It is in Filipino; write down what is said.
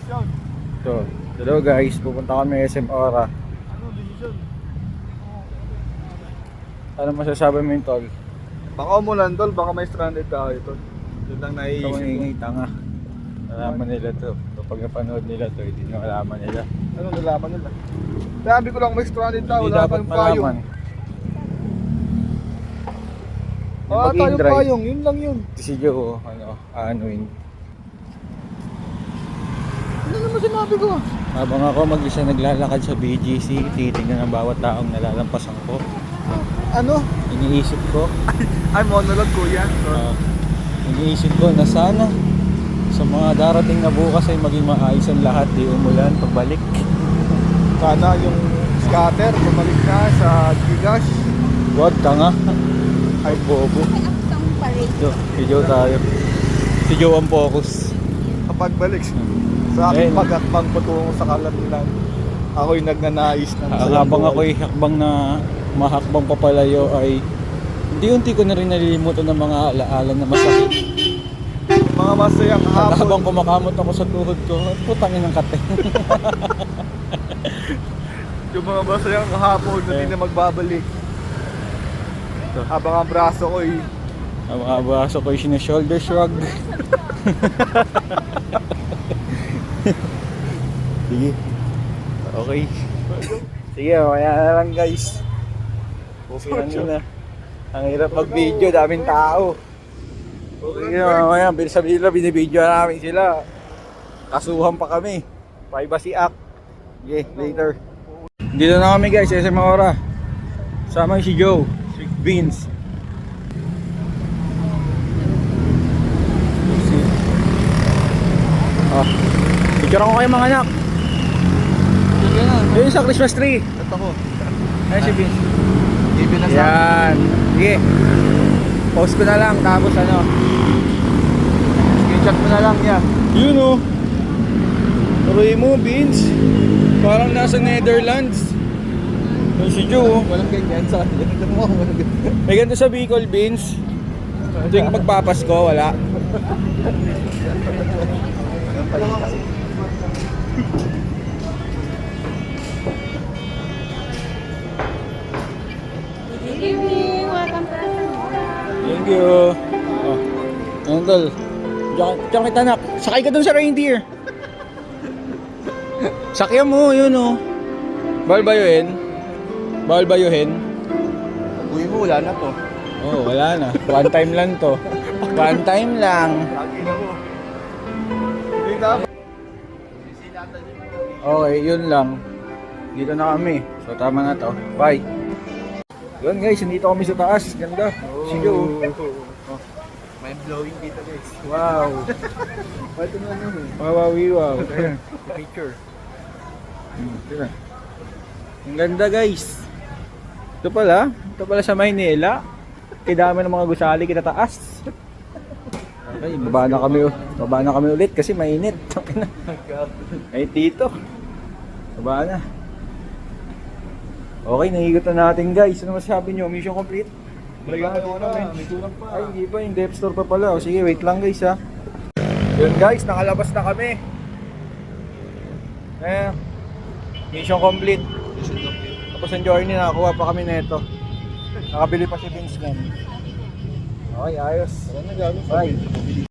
desisyon? So, hello guys, pupunta kami SM Aura. Ano desisyon? Ano masasabi mo yung tol? Baka umulan tol, baka may stranded tayo tol. Yun lang Ikaw naiisip ang ko. ingay, tanga. Nalaman nila to. Kapag napanood nila to, hindi nyo alaman nila. Ano nalaman nila? Sabi ko lang may stranded tayo, Hindi wala dapat tayong payong. malaman. Wala tayong Mag-in-drive. payong, yun lang yun. Si Joe, aanuin. Ano naman sinabi ko? Habang ako mag-isa naglalakad sa BGC, titingnan ang bawat taong nalalampasan ko. Ano? Iniisip ko, Ay, monologue ko yan. iniisip ko na sana sa mga darating na bukas ay maging maayos ang lahat, di umulan pagbalik. Sana yung scatter, bumalik na sa Gigash. Wag, tanga. Ay, bobo. Yo, si Joe tayo. Si Joe ang focus. Kapag balik sa aking Ayun. pag-akbang patungo sa Kalandinan, ako'y nagnanais ng Habang ako'y hakbang na mahakbang papalayo ay unti-unti ko na rin nalilimutan ng mga alaala na masakit. mga masayang hapon. Habang kumakamot ako sa tuhod ko, putangin ng kate. Yung mga masayang hapon na hindi na magbabalik. Habang ang braso ko'y Ang mga braso ko yung shoulder shrug. Sige. Okay. Sige, kaya na lang guys. Okay lang yun na. Ang hirap mag-video, daming tao. Sige, mamaya, sabihin nila, binibideo namin sila. Kasuhan pa kami. Privacy Act. Okay, later. Dito na kami guys, SM Aura. Sama si Joe, si Vince. Picture ako kayo mga anak. Yun sa Christmas tree. ito ko. Ayan si Vince. Ibig na sa Yan. Sige. Post ko na lang tapos ano. screenshot mo na lang yan. Yun o. Tuloy mo Vince. Parang nasa Netherlands. Yun si Joe. Walang ganyan sa ganito mo. Walang ganyan. May ganito sa Bicol Vince. Ito yung pagpapasko, wala. Good evening, welcome to Thank you. Oh. Ayan tol. Diyan kita anak. Sakay ka dun sa reindeer. Sakyan mo, yun o. Bawal bayuhin. Bawal bayuhin. Uwi mo, wala na to. Oh, wala na. One time lang to. One time lang. Lagi na mo. Hindi na. Okay, yun lang. Dito na kami. So tama na to. Bye. Yun guys, nandito kami sa taas. Ganda. Sige oh. Mind blowing dito guys. Wow. Ito na naman. Wow, wow. Ayan. Picture. Ito na. Ang ganda guys. Ito pala sa Maynila. Kidami ng mga gusali kita taas. Okay, baba na kami. Baba na kami ulit kasi mainit. Ay tito. Baba na. Okay, nahigot na natin guys. Ano masasabi nyo? Mission complete? May tulak pa. Ay, hindi pa. Yung depth store pa pala. O, sige, wait lang guys ha. Yun guys, nakalabas na kami. Mission complete. Tapos ang journey, nakakuha pa kami nito. Nakabili pa si Vince nun. Okay, ayos. Bye.